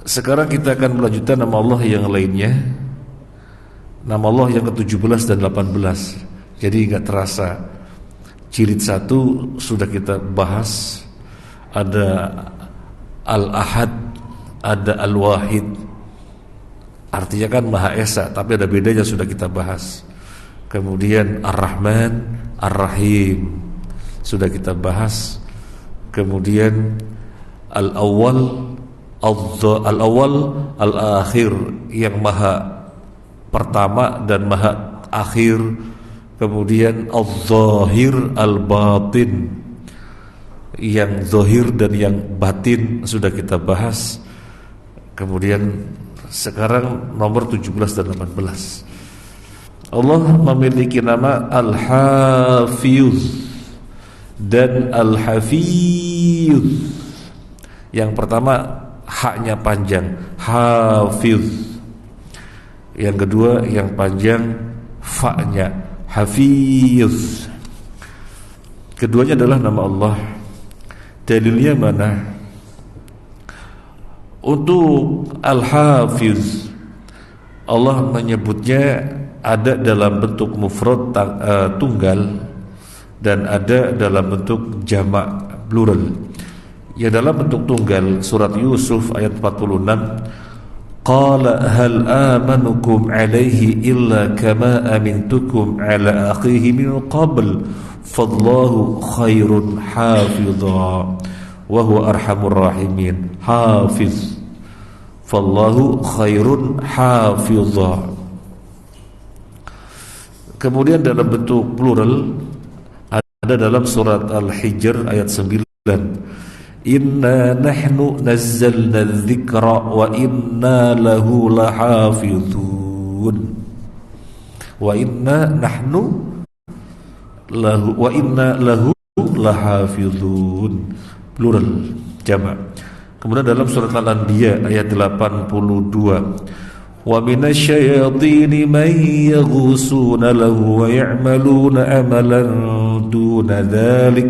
Sekarang kita akan melanjutkan nama Allah yang lainnya, nama Allah yang ke-17 dan 18. Jadi gak terasa jilid 1 sudah kita bahas. Ada Al-Ahad, ada Al-Wahid. Artinya kan Maha Esa, tapi ada bedanya sudah kita bahas. Kemudian Ar-Rahman, Ar-Rahim sudah kita bahas. Kemudian Al-Awwal, Al-Awwal, Al-Akhir, yang Maha Pertama dan Maha Akhir. Kemudian Al-Zahir, Al-Batin, yang zahir dan yang batin sudah kita bahas. Kemudian sekarang nomor 17 dan 18. Allah memiliki nama Al-Hafiz dan Al-Hafiz. Yang pertama haknya panjang, Hafiz. Yang kedua yang panjang, fa-nya, Hafiz. Keduanya adalah nama Allah. Dalilnya mana? Untuk Al-Hafiz, Allah menyebutnya ada dalam bentuk mufrad tunggal dan ada dalam bentuk jamak plural. Ya, dalam bentuk tunggal surat Yusuf ayat 46, qala hal amanukum alaihi illa kama amintukum ala akhihi min qabl fallahu khairun hafidha wa huwa arhamur rahimin. Hafiz, fallahu khairun hafidha. Kemudian dalam bentuk plural ada dalam surat Al-Hijr ayat 9, inna nahnu nazzalna dzikra wa inna lahu lahafizun. Wa inna nahnu lahu wa inna lahu lahafizun, plural jamak. Kemudian dalam surat Al-Anbiya ayat 82, wa minasyayatini man yaghusuna lahu wa ya'maluna amalan duna dzalik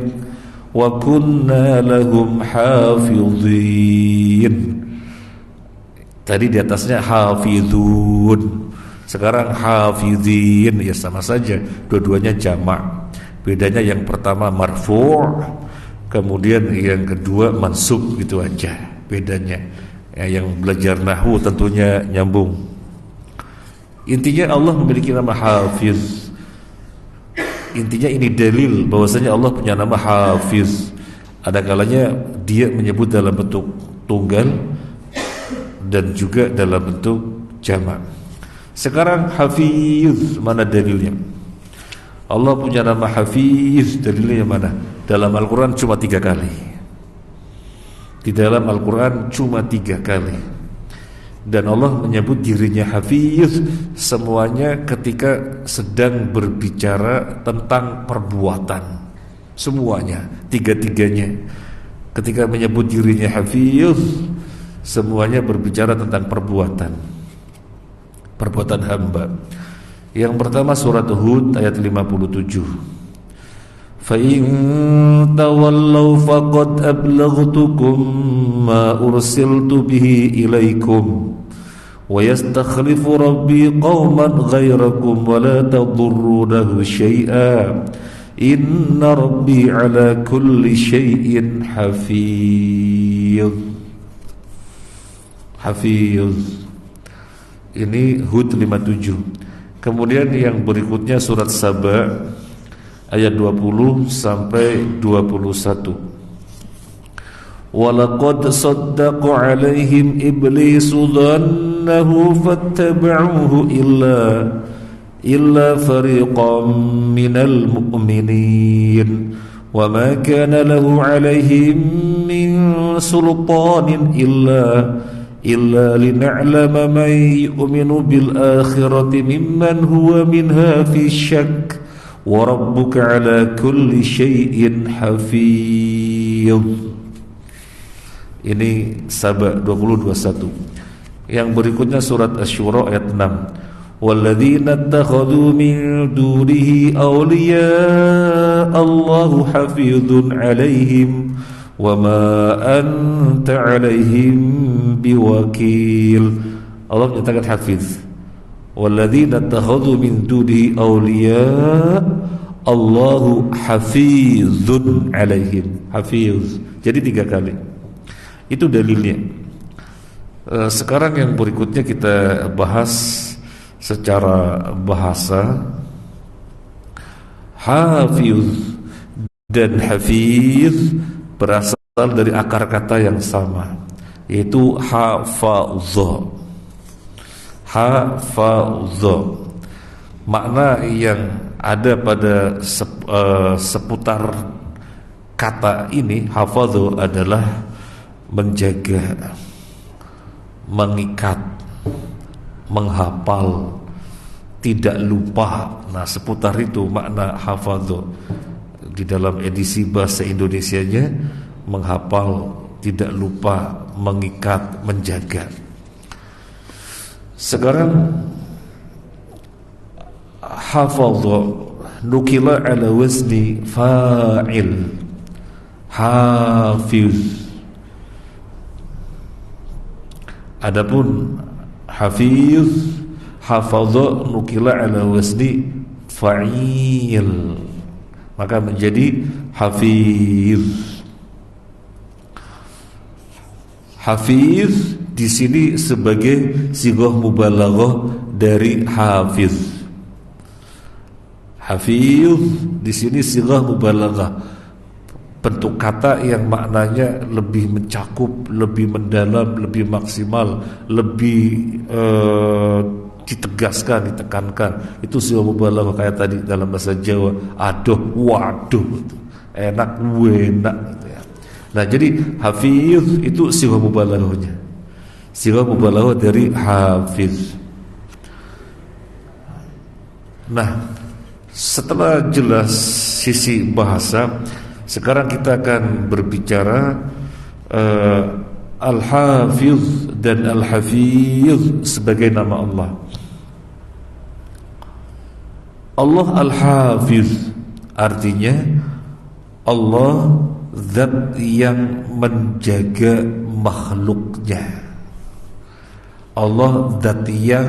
wa kunna lahum hafizin. Tadi di atasnya hafizun, sekarang hafizin, ya sama saja, dua-duanya jamak. Bedanya yang pertama marfu', kemudian yang kedua mansub, gitu aja bedanya. Ya, yang belajar nahwu tentunya nyambung. Intinya Allah memiliki nama Hafiz. Intinya ini dalil bahwasanya Allah punya nama Hafiz. Ada kalanya dia menyebut dalam bentuk tunggal dan juga dalam bentuk jamak. Sekarang Hafiz, mana dalilnya? Allah punya nama Hafiz, dalilnya mana? Dalam Al-Quran cuma 3 kali. Di dalam Al-Quran cuma 3 kali. Dan Allah menyebut dirinya Hafiz semuanya ketika sedang berbicara tentang perbuatan. Semuanya, 3-tiganya. Ketika menyebut dirinya Hafiz, semuanya berbicara tentang perbuatan. Perbuatan hamba. Yang pertama surat Hud ayat 57. Fa in tawallaw faqad ablaghtukum ma ursiltu bihi ilaikum wa yastakhlifu rabbi qauman ghairakum wa la tadurrunahu syai'a inna rabbi ala kulli syai'in hafiz. Hafiz. Ini Hud 57. Kemudian yang berikutnya surat Saba ayat 20 sampai 21. Walaqad saddaqa alaihim iblisu dhannahu fattaba'uhu illa fariqan minal mu'minin wa ma kana lahu alaihim min sultanin illa lina'lama man yu'minu bil akhirati mimman huwa minha fi syak wa rabbuka ala kulli syai'in hafiz. Ini Saba 20-21. Yang berikutnya surat Asy-Syura ayat 6. Walladzina ittakhadhu min dunihi awliya Allahu hafizun alaihim wa ma anta 'alaihim biwakil. Allah menyatakan hafiz. Walladzina takhadhu min dunihi awliya Allahu hafizun 'alaihim. Hafiz. Jadi 3 kali. Itu dalilnya. Sekarang yang berikutnya kita bahas secara bahasa. Hafiz dan hafiz berasal dari akar kata yang sama, yaitu hafadha. Hafadha, makna yang ada pada seputar kata ini hafadha adalah menjaga, mengikat, menghafal, tidak lupa. Nah, seputar itu makna hafadha. Di dalam edisi bahasa Indonesianya, menghafal, tidak lupa, mengikat, menjaga. Sekarang hafadha nukila ala wazni fa'il, hafiz. Adapun hafiz, hafadha nukila ala wazni fa'il, maka menjadi hafiz. Hafiz di sini sebagai sighah mubalaghah dari hafiz. Hafiz di sini sighah mubalaghah, bentuk kata yang maknanya lebih mencakup, lebih mendalam, lebih maksimal, lebih ditegaskan, ditekankan. Itu sighah mubalaghah kayak tadi dalam bahasa Jawa, aduh, waduh, enak, enak gitu ya. Nah, jadi hafiz itu sighah mubalaghahnya. Sighah mubalaghah dari hafiz. Nah, setelah jelas sisi bahasa, sekarang kita akan berbicara al-hafiz dan al-hafiz sebagai nama Allah. Allah al-hafiz artinya Allah zat yang menjaga makhluknya. Allah zat yang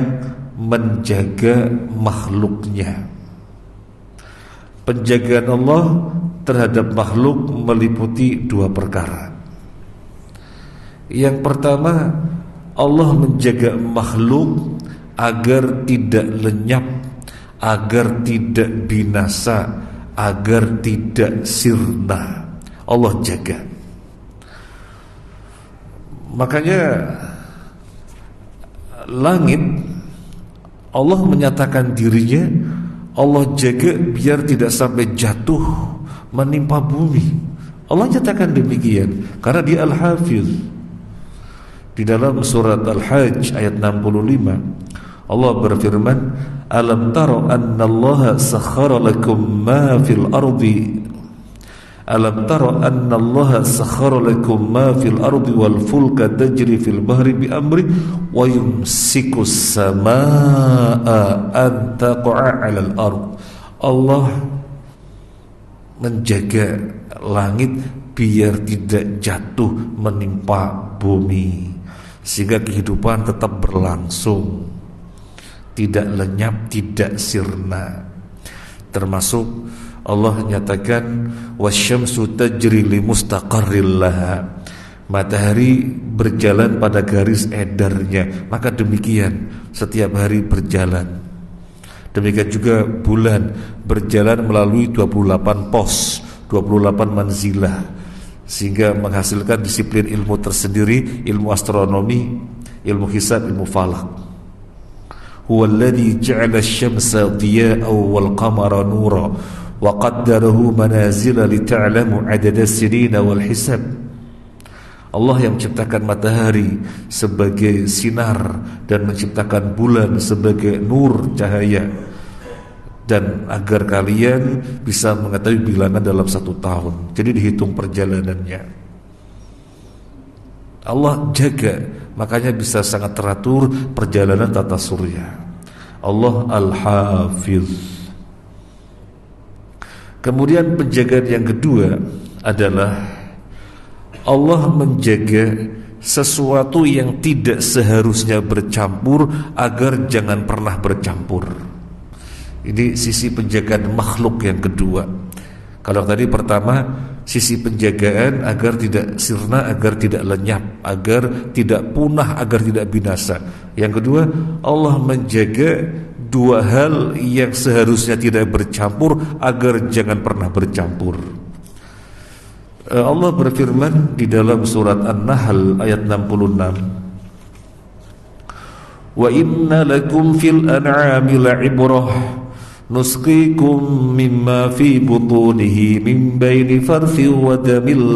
menjaga makhluknya. Penjagaan Allah terhadap makhluk meliputi 2 perkara. Yang pertama, Allah menjaga makhluk agar tidak lenyap, agar tidak binasa, agar tidak sirna. Allah jaga. Makanya langit, Allah menyatakan dirinya Allah jaga biar tidak sampai jatuh menimpa bumi. Allah nyatakan demikian karena Dia Al-Hafiz. Di dalam surat Al-Hajj ayat 65 Allah berfirman, alam taro annallaha sakhara lakum ma fil ardi, alam taro annallaha sakhara lakum ma fil ardi wal fulka tajri fil bahri bi amri wa yumsikus samaa an taqa'a 'alal ard. Allah menjaga langit biar tidak jatuh menimpa bumi, sehingga kehidupan tetap berlangsung, tidak lenyap, tidak sirna. Termasuk Allah nyatakan wasyamsu tajri li mustaqarril laha, matahari berjalan pada garis edarnya, maka demikian setiap hari berjalan. Demikian juga bulan berjalan melalui 28 pos, 28 manzilah, sehingga menghasilkan disiplin ilmu tersendiri, ilmu astronomi, ilmu hisab, ilmu falak. Huwallazi ja'ala asy-syamsa diya'an wal qamara nura wa qaddarahu manazila lita'lamu 'adada as-sinina wal hisab. Allah yang menciptakan matahari sebagai sinar dan menciptakan bulan sebagai nur cahaya, dan agar kalian bisa mengetahui bilangan dalam 1 tahun. Jadi dihitung perjalanannya. Allah jaga, makanya bisa sangat teratur perjalanan tata surya. Allah Al-Hafiz. Kemudian penjagaan yang kedua adalah Allah menjaga sesuatu yang tidak seharusnya bercampur agar jangan pernah bercampur. Ini sisi penjagaan makhluk yang kedua. Kalau tadi pertama, sisi penjagaan agar tidak sirna, agar tidak lenyap, agar tidak punah, agar tidak binasa. Yang kedua, Allah menjaga dua hal yang seharusnya tidak bercampur agar jangan pernah bercampur. Allah berfirman di dalam surat An-Nahl ayat 66, wa inna lakum fil an'ami la'ibrah nusqikum mimma fi butunihi min baini farthin wa damin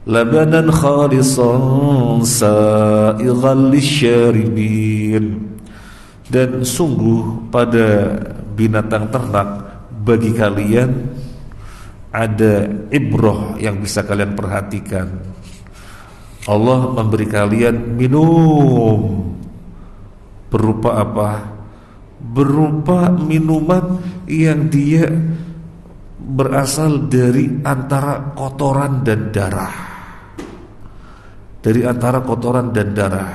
labanan khalisan sa'igan lisyaribin. Dan sungguh pada binatang ternak bagi kalian ada ibrah yang bisa kalian perhatikan. Allah memberi kalian minum berupa apa? Berupa minuman yang dia berasal dari antara kotoran dan darah. Dari antara kotoran dan darah,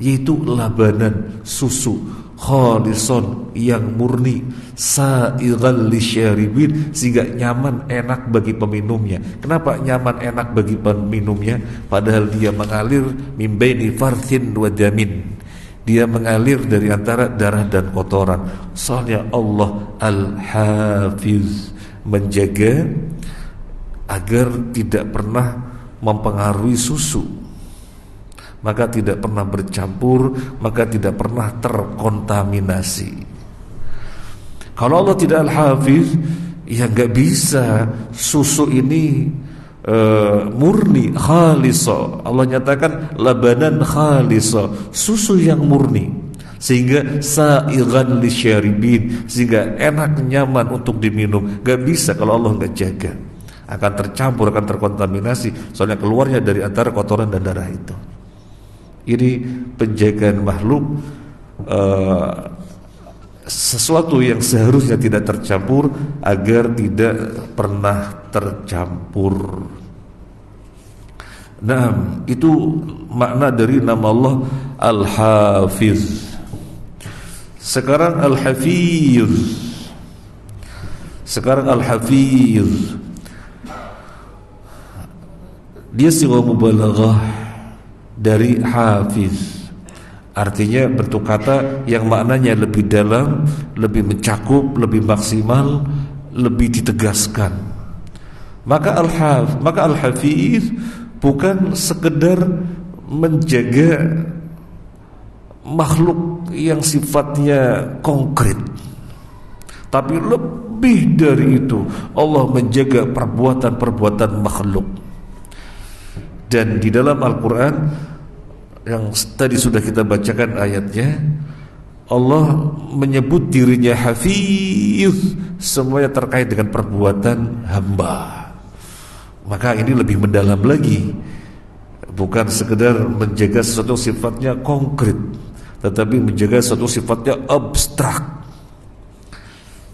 yaitu labanan, susu khalison yang murni, sa'ighal lisyaribin, sehingga nyaman enak bagi peminumnya. Kenapa nyaman enak bagi peminumnya? Padahal dia mengalir min baini farthin wa damin, dia mengalir dari antara darah dan kotoran. Soalnya Allah Al-Hafiz, menjaga agar tidak pernah mempengaruhi susu, maka tidak pernah bercampur, maka tidak pernah terkontaminasi. Kalau Allah tidak Al-Hafiz, ya gak bisa susu ini murni, khalisa. Allah nyatakan labanan khalisa, susu yang murni, sehingga sa'igan lisyaribin, sehingga enak nyaman untuk diminum. Gak bisa kalau Allah gak jaga, akan tercampur, akan terkontaminasi. Soalnya keluarnya dari antara kotoran dan darah itu. Ini penjagaan makhluk, sesuatu yang seharusnya tidak tercampur agar tidak pernah tercampur. Nah, itu makna dari nama Allah Al-Hafiz. Sekarang Al-Hafiz. Dia sighah mubalaghah dari hafiz, artinya bentuk kata yang maknanya lebih dalam, lebih mencakup, lebih maksimal, lebih ditegaskan. Maka al-hafiz bukan sekedar menjaga makhluk yang sifatnya konkret, tapi lebih dari itu, Allah menjaga perbuatan-perbuatan makhluk. Dan di dalam Al-Quran yang tadi sudah kita bacakan ayatnya, Allah menyebut dirinya Hafiz, semuanya terkait dengan perbuatan hamba. Maka ini lebih mendalam lagi, bukan sekedar menjaga sesuatu sifatnya konkret, tetapi menjaga sesuatu sifatnya abstrak.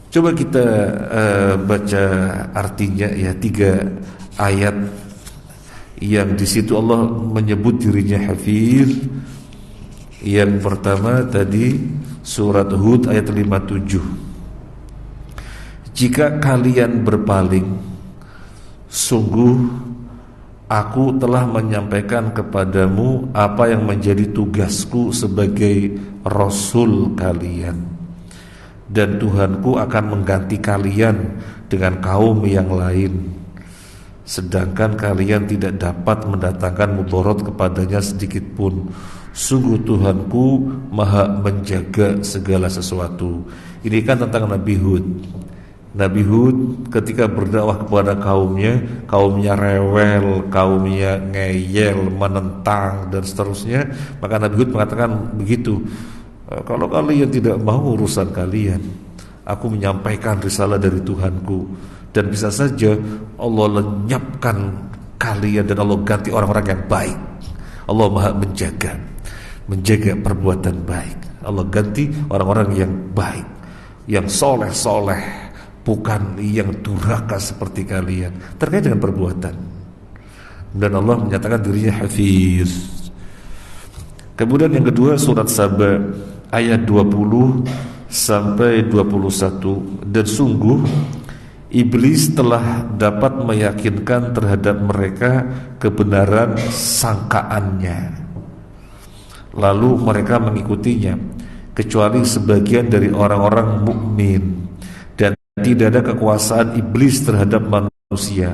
Coba kita baca artinya ya, 3 ayat yang di situ Allah menyebut dirinya Hafiz. Yang pertama tadi surat Hud ayat 57. Jika kalian berpaling, sungguh aku telah menyampaikan kepadamu apa yang menjadi tugasku sebagai Rasul kalian, dan Tuhanku akan mengganti kalian dengan kaum yang lain, sedangkan kalian tidak dapat mendatangkan mudarat kepadanya sedikit pun. Sungguh Tuhanku maha menjaga segala sesuatu. Ini kan tentang Nabi Hud. Nabi Hud ketika berdakwah kepada kaumnya rewel, kaumnya ngeyel, menentang dan seterusnya. Maka Nabi Hud mengatakan begitu, kalau kalian tidak mau urusan kalian, aku menyampaikan risalah dari Tuhanku. Dan bisa saja Allah lenyapkan kalian dan Allah ganti orang-orang yang baik. Allah maha menjaga perbuatan baik. Allah ganti orang-orang yang baik, yang soleh, bukan yang durhaka seperti kalian. Terkait dengan perbuatan. dan Allah menyatakan dirinya Hafiz. Kemudian yang kedua surat Saba ayat 20 sampai 21, dan sungguh iblis telah dapat meyakinkan terhadap mereka kebenaran sangkaannya, lalu mereka mengikutinya kecuali sebagian dari orang-orang mukmin, dan tidak ada kekuasaan iblis terhadap manusia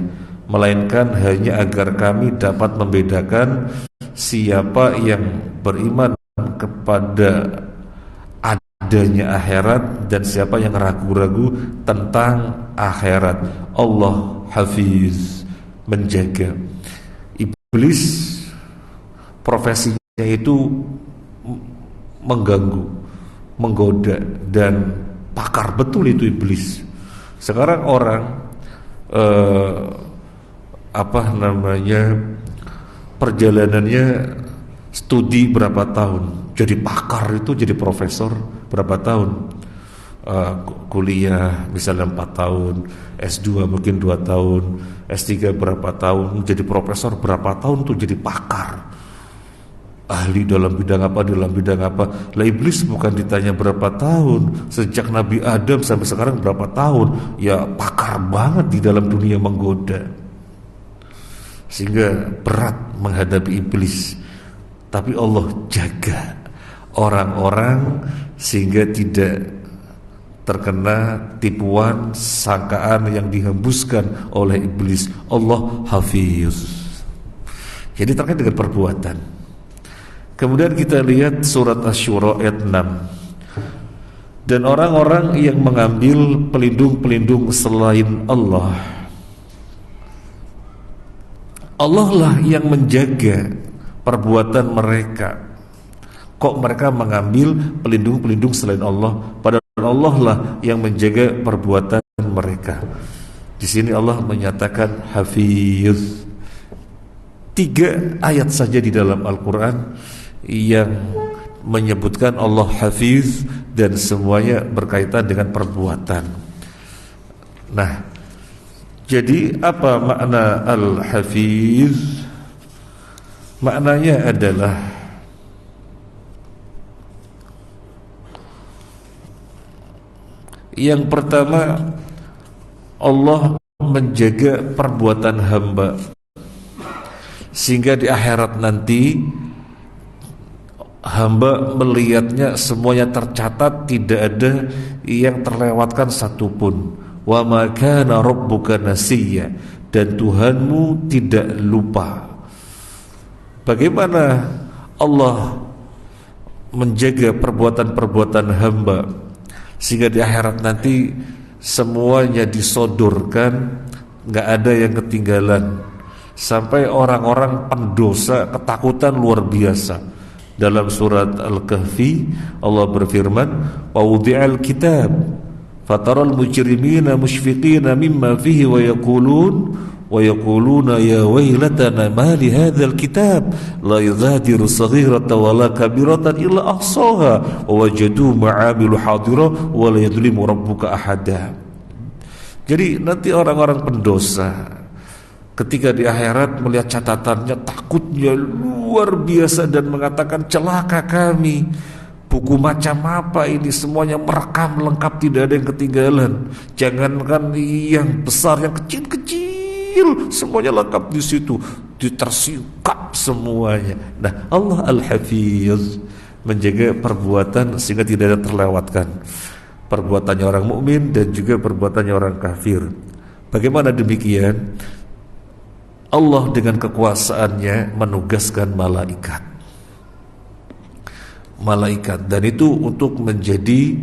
melainkan hanya agar kami dapat membedakan siapa yang beriman kepada adanya akhirat dan siapa yang ragu-ragu tentang akhirat. Allah Hafiz, menjaga. Iblis profesinya itu mengganggu, menggoda, dan pakar betul itu iblis. Sekarang orang perjalanannya studi berapa tahun, jadi pakar itu, jadi profesor berapa tahun, kuliah misalnya 4 tahun, S2 mungkin 2 tahun, S3 berapa tahun, jadi profesor berapa tahun tuh jadi pakar, ahli dalam bidang apa. Lah iblis bukan ditanya berapa tahun, sejak Nabi Adam sampai sekarang berapa tahun, ya pakar banget di dalam dunia menggoda, sehingga berat menghadapi iblis. Tapi Allah jaga orang-orang sehingga tidak terkena tipuan sangkaan yang dihembuskan oleh iblis. Allah Hafiz. Jadi terkait dengan perbuatan. Kemudian kita lihat surat Asy-Syura ayat 6. Dan orang-orang yang mengambil pelindung-pelindung selain Allah, Allah lah yang menjaga perbuatan mereka. Kok mereka mengambil pelindung-pelindung selain Allah, padahal Allah lah yang menjaga perbuatan mereka. Di sini Allah menyatakan Hafiz. 3 ayat saja di dalam Al-Quran yang menyebutkan Allah Hafiz, dan semuanya berkaitan dengan perbuatan. Nah, jadi apa makna Al-Hafiz? Maknanya adalah yang pertama, Allah menjaga perbuatan hamba sehingga di akhirat nanti hamba melihatnya semuanya tercatat, tidak ada yang terlewatkan satupun. Wa ma kana rabbuka nasiya, dan Tuhanmu tidak lupa. Bagaimana Allah menjaga perbuatan-perbuatan hamba sehingga di akhirat nanti semuanya disodorkan, nggak ada yang ketinggalan, sampai orang-orang pendosa ketakutan luar biasa. Dalam surat Al-Kahfi Allah berfirman, wa wudi'al kitab fataral mujrimina mushfiqina mimma fihi wa yaquluna ya waylatana ma li hadzal kitab la yughadiru saghiratan wala kabiratan illa ahsaha wa wajadu ma'amilu hadira wa la yadhlimu rabbuka ahada. Jadi nanti orang-orang pendosa ketika di akhirat melihat catatannya, takutnya luar biasa dan mengatakan, celaka kami, buku macam apa ini, semuanya merekam lengkap, tidak ada yang ketinggalan. Jangankan yang besar, yang kecil-kecil semuanya lengkap di situ, ditersingkap semuanya. Nah, Allah Al-Hafiz menjaga perbuatan sehingga tidak ada terlewatkan, perbuatannya orang mukmin dan juga perbuatannya orang kafir. Bagaimana demikian? Allah dengan kekuasaannya menugaskan malaikat, dan itu untuk menjadi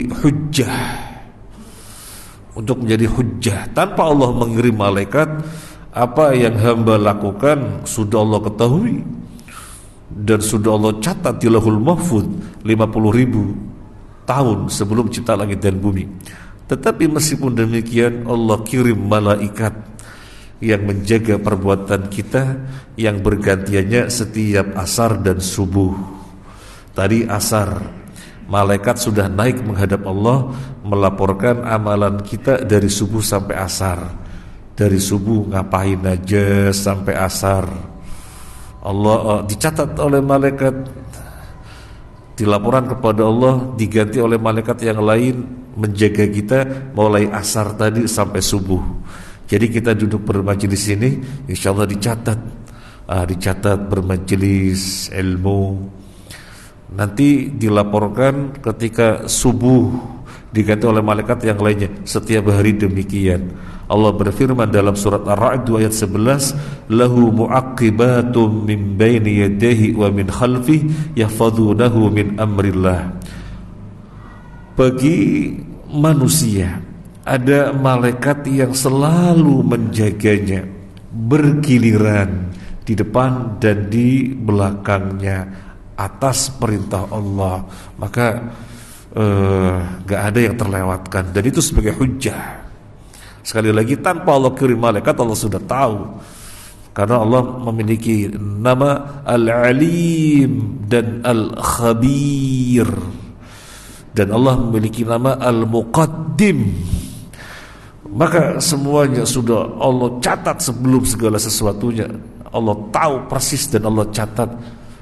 hujjah, untuk menjadi hujjah. Tanpa Allah mengirim malaikat, apa yang hamba lakukan sudah Allah ketahui dan sudah Allah catat di Lauhul Mahfuz 50.000 tahun sebelum cipta langit dan bumi. Tetapi meskipun demikian, Allah kirim malaikat yang menjaga perbuatan kita, yang bergantiannya setiap asar dan subuh. Tadi asar, malaikat sudah naik menghadap Allah melaporkan amalan kita dari subuh sampai asar. dari subuh ngapain aja sampai asar. Allah dicatat oleh malaikat, dilaporkan kepada Allah, diganti oleh malaikat yang lain menjaga kita mulai asar tadi sampai subuh. Jadi kita duduk bermajelis ini, insya Allah dicatat bermajelis ilmu. Nanti dilaporkan ketika subuh, diganti oleh malaikat yang lainnya. Setiap hari demikian. Allah berfirman dalam surat Ar-Ra'd ayat 11, lahu mu'aqibatum min baini yadayhi wa min khalfihi yahfazunahu min amrillah. Bagi manusia ada malaikat yang selalu menjaganya, bergiliran di depan dan di belakangnya atas perintah Allah. Maka gak ada yang terlewatkan, dan itu sebagai hujjah. Sekali lagi, tanpa Allah kirim malaikat, Allah sudah tahu, karena Allah memiliki nama Al-Alim dan Al-Khabir, dan Allah memiliki nama Al-Muqaddim. Maka semuanya sudah Allah catat sebelum segala sesuatunya. Allah tahu persis dan Allah catat.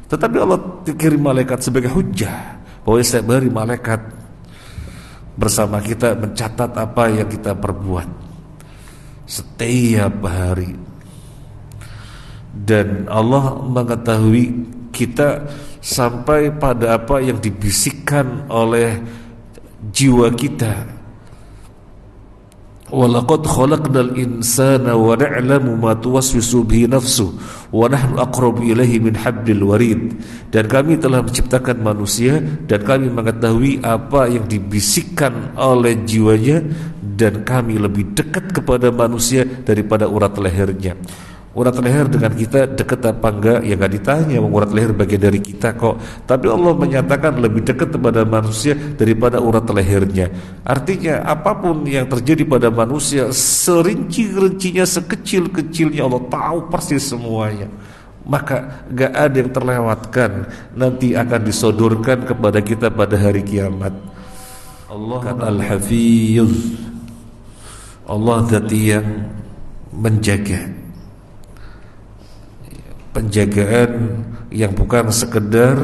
Tetapi Allah kirim malaikat sebagai hujjah, bahwa setiap hari malaikat bersama kita mencatat apa yang kita perbuat setiap hari. Dan Allah mengetahui kita sampai pada apa yang dibisikkan oleh jiwa kita. Walaqad khalaqnal insana wa na'lamu ma tuwaswisu bihi nafsuhu wa nahnu aqrabu ilaihi min hablil warid. Dan kami telah menciptakan manusia dan kami mengetahui apa yang dibisikkan oleh jiwanya, dan kami lebih dekat kepada manusia daripada urat lehernya. Urat leher dengan kita dekat apa enggak? Ya enggak ditanya, urat leher bagian dari kita kok. Tapi Allah menyatakan lebih dekat kepada manusia daripada urat lehernya. Artinya apapun yang terjadi pada manusia, serinci-rincinya, sekecil-kecilnya, Allah tahu persis semuanya. Maka enggak ada yang terlewatkan, nanti akan disodorkan kepada kita pada hari kiamat. Allah Al-Hafiz, Allah zat yang menjaga. Penjagaan yang bukan sekedar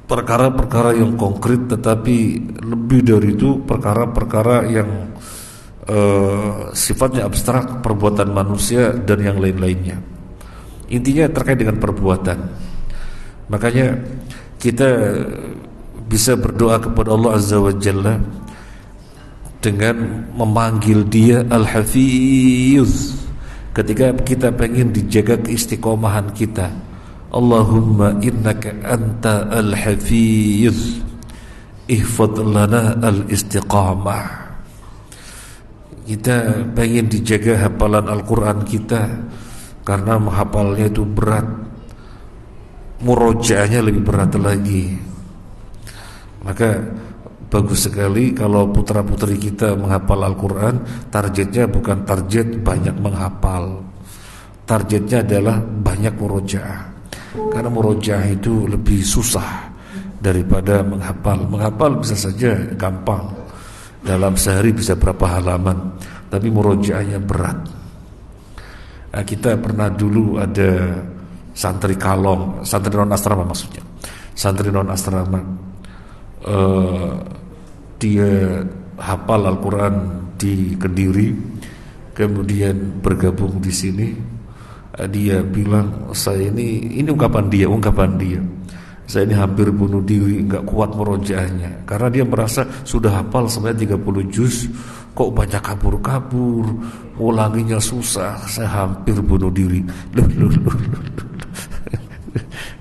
perkara-perkara yang konkret, tetapi lebih dari itu perkara-perkara yang sifatnya abstrak, perbuatan manusia dan yang lain-lainnya. Intinya terkait dengan perbuatan. Makanya kita bisa berdoa kepada Allah Azza wa Jalla dengan memanggil Dia Al-Hafiz. Ketika kita pengen dijaga keistiqomahan kita, Allahumma innaka anta al-hafiz ihfad lana al-istiqamah. Kita pengen dijaga hafalan Al-Quran kita, karena menghafalnya itu berat, murojaahnya lebih berat lagi. Maka bagus sekali kalau putra-putri kita menghafal Al-Quran. Targetnya bukan target banyak menghafal, targetnya adalah banyak murojaah. Karena murojaah itu lebih susah daripada menghafal. Menghafal bisa saja gampang, dalam sehari bisa berapa halaman, tapi murojaahnya berat. Nah, kita pernah dulu ada santri kalong, santri non asrama maksudnya, santri non asrama. Dia hafal Al-Quran di Kediri, kemudian bergabung di sini. Dia bilang, saya ini ungkapan dia, saya ini hampir bunuh diri, nggak kuat murojaahnya, karena dia merasa sudah hafal sebenarnya 30 juz, kok banyak kabur-kabur, ulanginya susah, saya hampir bunuh diri.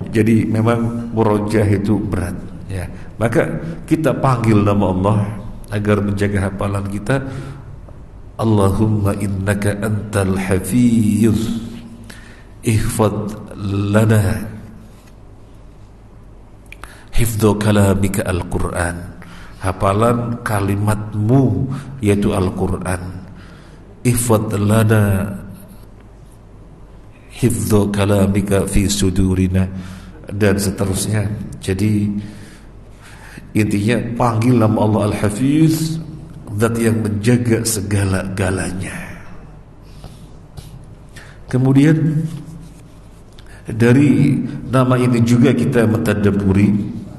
Jadi memang murojaah itu berat, ya. Maka kita panggil nama Allah agar menjaga hafalan kita. Allahumma innaka antal hafiz ihfad lana hifdhu kalamika al-Quran. Hafalan kalimatmu yaitu Al-Quran. Ihfad lana hifdhu kalamika fi sudurina, dan seterusnya. Jadi intinya panggil nama Allah Al-Hafiz, zat yang menjaga segala-galanya. Kemudian dari nama ini juga kita mentadabburi,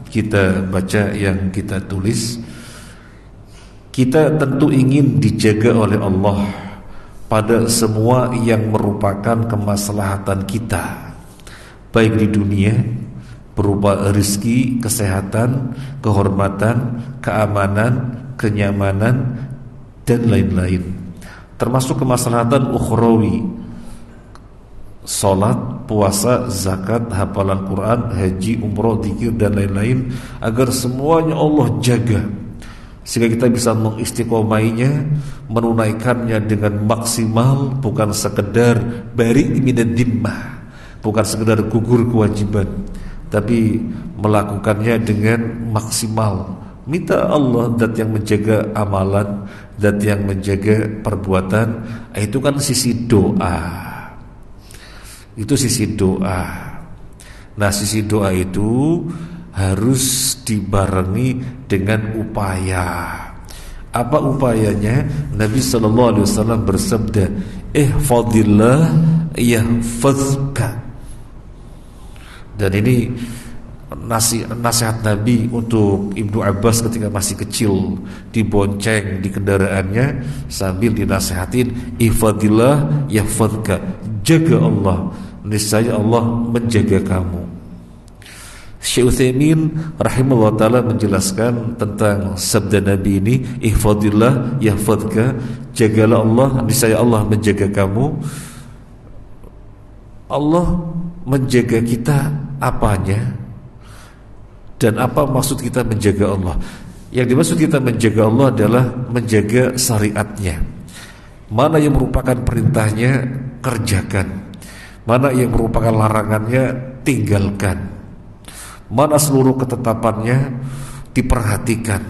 kita baca yang kita tulis. Kita tentu ingin dijaga oleh Allah pada semua yang merupakan kemaslahatan kita, baik di dunia berupa rezeki, kesehatan, kehormatan, keamanan, kenyamanan, dan lain-lain. Termasuk kemaslahatan ukhrawi, salat, puasa, zakat, hafalan Quran, haji, umroh, zikir, dan lain-lain, agar semuanya Allah jaga, sehingga kita bisa mengistiqomainya, menunaikannya dengan maksimal, bukan sekedar bari minad dhimmah, bukan sekedar gugur kewajiban, tapi melakukannya dengan maksimal. Minta Allah zat yang menjaga amalan, zat yang menjaga perbuatan. Itu kan sisi doa. Itu sisi doa. Nah, sisi doa itu harus dibarengi dengan upaya. Apa upayanya? Nabi SAW bersabda, ihfadillah yahfazka. Dan ini nasihat Nabi untuk Ibnu Abbas ketika masih kecil, dibonceng di kendaraannya sambil dinasihatin, ihfadillah yahfazka, jaga Allah, niscaya Allah menjaga kamu. Syekh Utsaimin rahimahullah ta'ala menjelaskan tentang sabda Nabi ini, ihfadillah yahfazka, jagalah Allah, niscaya Allah menjaga kamu. Allah menjaga kita apanya? Dan apa maksud kita menjaga Allah? Yang dimaksud kita menjaga Allah adalah menjaga syariatnya. Mana yang merupakan perintahnya, kerjakan. Mana yang merupakan larangannya, tinggalkan. Mana seluruh ketetapannya, diperhatikan.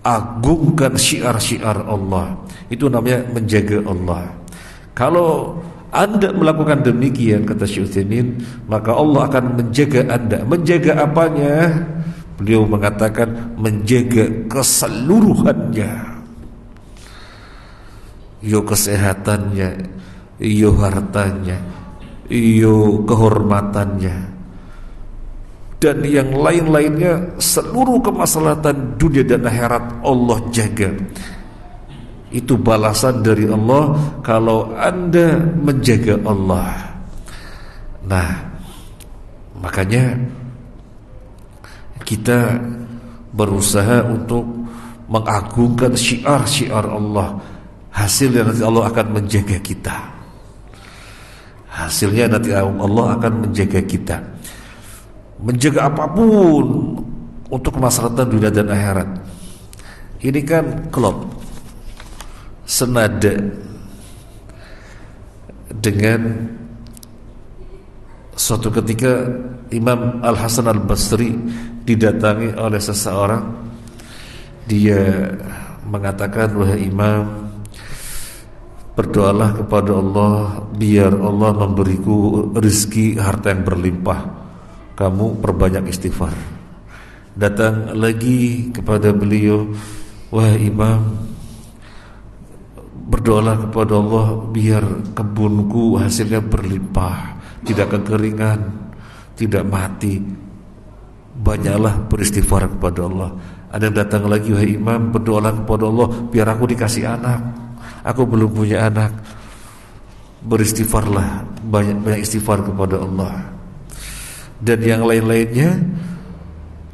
Agungkan syiar-syiar Allah. Itu namanya menjaga Allah. Kalau Anda melakukan demikian, kata Syekh Utsaimin, maka Allah akan menjaga Anda. Menjaga apanya? Beliau mengatakan menjaga keseluruhannya. Yo kesehatannya, yo hartanya, yo kehormatannya, dan yang lain-lainnya, seluruh kemaslahatan dunia dan akhirat Allah jaga. Itu balasan dari Allah kalau Anda menjaga Allah. Nah, makanya kita berusaha untuk mengagungkan syiar-syiar Allah. Hasilnya nanti Allah akan menjaga kita. Hasilnya nanti Allah akan menjaga kita. Menjaga apapun untuk kemaslahatan dunia dan akhirat. Ini kan klop senada dengan suatu ketika Imam Al-Hasan Al-Basri didatangi oleh seseorang. Dia mengatakan, wahai Imam, berdoalah kepada Allah biar Allah memberiku rezeki harta yang berlimpah. Kamu perbanyak istighfar. Datang lagi kepada beliau, wahai Imam, berdoalah kepada Allah biar kebunku hasilnya berlimpah, tidak kekeringan, tidak mati. Banyaklah beristighfar kepada Allah. Ada yang datang lagi, wahai Imam, berdoalah kepada Allah biar aku dikasih anak, aku belum punya anak. Beristighfarlah, banyak istighfar kepada Allah. Dan yang lain-lainnya,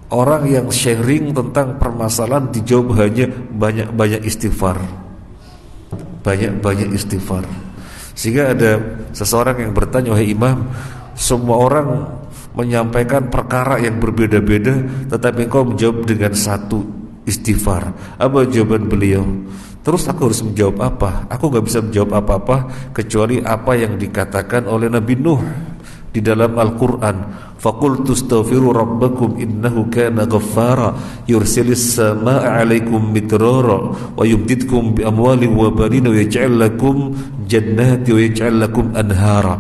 orang yang sharing tentang permasalahan dijawab hanya banyak istighfar, banyak istighfar. Sehingga ada seseorang yang bertanya, wahai Imam, semua orang menyampaikan perkara yang berbeda-beda, tetapi engkau menjawab dengan satu, istighfar. Apa jawaban beliau? Terus aku harus menjawab apa? Aku gak bisa menjawab apa-apa kecuali apa yang dikatakan oleh Nabi Nuh di dalam Al-Quran. Faqultu astaghfiru rabbakum innahu kana ghaffara yursilis samaa'a 'alaikum midrara wa yumdidkum bi amwalin wa banin wa yaj'al lakum jannati wa yaj'al lakum anhara.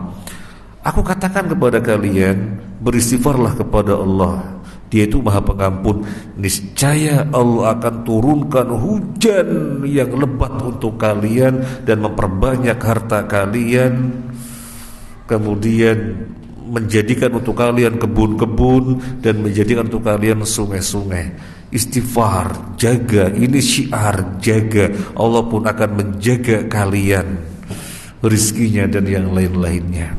Aku katakan kepada kalian, beristighfarlah kepada Allah Dia itu Maha Pengampun. Niscaya Allah akan turunkan hujan yang lebat untuk kalian dan memperbanyak harta kalian, kemudian menjadikan untuk kalian kebun-kebun dan menjadikan untuk kalian sungai-sungai. Istighfar, jaga, ini syiar, jaga. Allah pun akan menjaga kalian rizkinya dan yang lain-lainnya.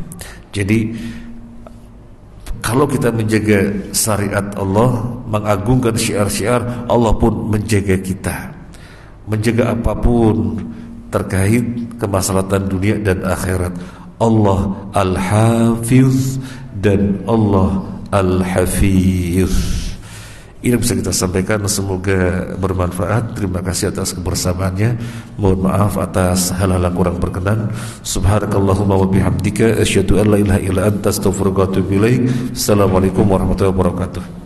Jadi kalau kita menjaga syariat Allah, mengagungkan syiar-syiar, Allah pun menjaga kita. Menjaga apapun terkait kemaslahatan dunia dan akhirat. Allah Al-Hafiz dan Allah Al-Hafiz. Ini bisa kita sampaikan, semoga bermanfaat. Terima kasih atas kebersamaannya. Mohon maaf atas hal-hal yang kurang berkenan. Subhanakallahumma wa bihamdika asyhadu an la ilaha illa anta astaghfiruka wa atubu ilaik. Assalamualaikum warahmatullahi wabarakatuh.